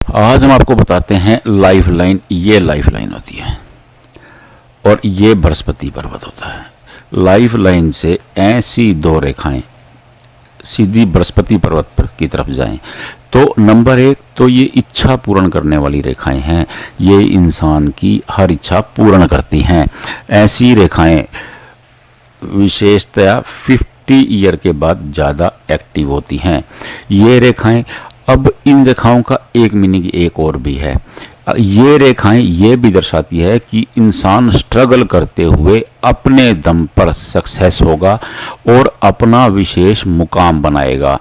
आज हम आपको बताते हैं लाइफ लाइन। ये लाइफ लाइन होती है और ये बृहस्पति पर्वत होता है। लाइफ लाइन से ऐसी दो रेखाएं सीधी बृहस्पति पर्वत पर की तरफ जाएं तो नंबर एक तो ये इच्छा पूर्ण करने वाली रेखाएं हैं। ये इंसान की हर इच्छा पूर्ण करती हैं। ऐसी रेखाएं विशेषतया 50 ईयर के बाद ज़्यादा एक्टिव होती हैं। ये रेखाएं, अब इन रेखाओं का एक मीनिंग एक और भी है। ये रेखाएं ये भी दर्शाती है कि इंसान स्ट्रगल करते हुए अपने दम पर सक्सेस होगा और अपना विशेष मुकाम बनाएगा।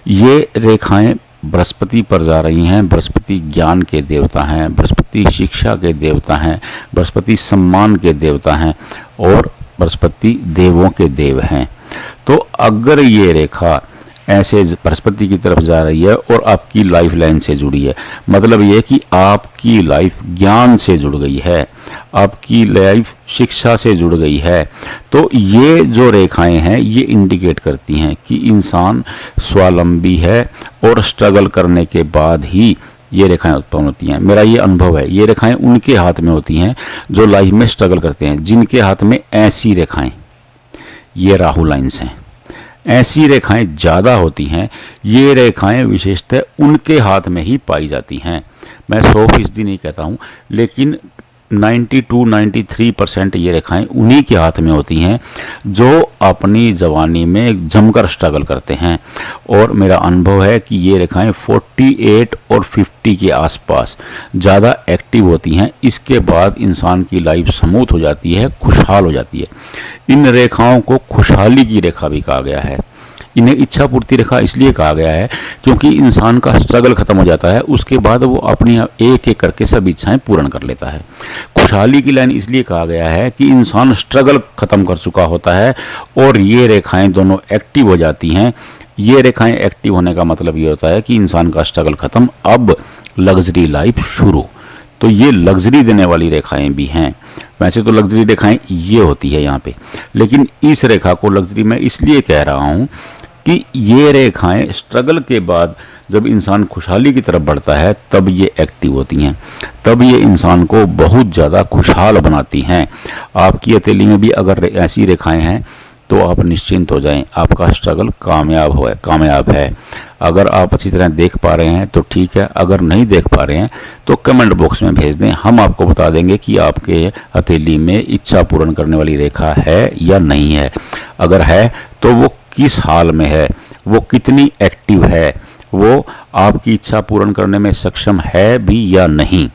ये रेखाएं बृहस्पति पर जा रही हैं। बृहस्पति ज्ञान के देवता हैं, बृहस्पति शिक्षा के देवता हैं, बृहस्पति सम्मान के देवता हैं और बृहस्पति देवों के देव हैं। तो अगर ये रेखा ऐसे बृहस्पति की तरफ जा रही है और आपकी लाइफ लाइन से जुड़ी है, मतलब ये कि आपकी लाइफ ज्ञान से जुड़ गई है, आपकी लाइफ शिक्षा से जुड़ गई है, तो ये जो रेखाएं हैं ये इंडिकेट करती हैं कि इंसान स्वावलंबी है और स्ट्रगल करने के बाद ही ये रेखाएं उत्पन्न होती हैं। मेरा ये अनुभव है। ये रेखाएं उनके हाथ में होती हैं जो लाइफ में स्ट्रगल करते हैं, जिनके हाथ में ऐसी रेखाएं, ये राहु लाइन्स हैं, ऐसी रेखाएं ज़्यादा होती हैं। ये रेखाएं विशेषतः उनके हाथ में ही पाई जाती हैं। मैं 100% नहीं कहता हूँ, लेकिन 92-93% ये रेखाएं उन्हीं के हाथ में होती हैं जो अपनी जवानी में जमकर स्ट्रगल करते हैं। और मेरा अनुभव है कि ये रेखाएं 48 और 50 के आसपास ज़्यादा एक्टिव होती हैं। इसके बाद इंसान की लाइफ स्मूथ हो जाती है, खुशहाल हो जाती है। इन रेखाओं को खुशहाली की रेखा भी कहा गया है। इन्हें इच्छा पूर्ति रेखा इसलिए कहा गया है क्योंकि इंसान का स्ट्रगल खत्म हो जाता है, उसके बाद वो अपनी एक एक करके सब इच्छाएं पूर्ण कर लेता है। खुशहाली की लाइन इसलिए कहा गया है कि इंसान स्ट्रगल खत्म कर चुका होता है और ये रेखाएं दोनों एक्टिव हो जाती हैं। ये रेखाएं एक्टिव होने का मतलब ये होता है कि इंसान का स्ट्रगल खत्म, अब लग्जरी लाइफ शुरू। तो ये लग्जरी देने वाली रेखाएं भी हैं। वैसे तो लग्जरी रेखाएं ये होती है यहाँ पे, लेकिन इस रेखा को लग्जरी मैं इसलिए कह रहा हूँ कि ये रेखाएं स्ट्रगल के बाद जब इंसान खुशहाली की तरफ बढ़ता है तब ये एक्टिव होती हैं, तब ये इंसान को बहुत ज़्यादा खुशहाल बनाती हैं। आपकी हथेली में भी अगर ऐसी रेखाएं हैं तो आप निश्चिंत हो जाएं, आपका स्ट्रगल कामयाब है। अगर आप अच्छी तरह देख पा रहे हैं तो ठीक है, अगर नहीं देख पा रहे हैं तो कमेंट बॉक्स में भेज दें, हम आपको बता देंगे कि आपके हथेली में इच्छा पूर्ण करने वाली रेखा है या नहीं है। अगर है तो वो किस हाल में है, वो कितनी एक्टिव है, वो आपकी इच्छा पूर्ण करने में सक्षम है भी या नहीं।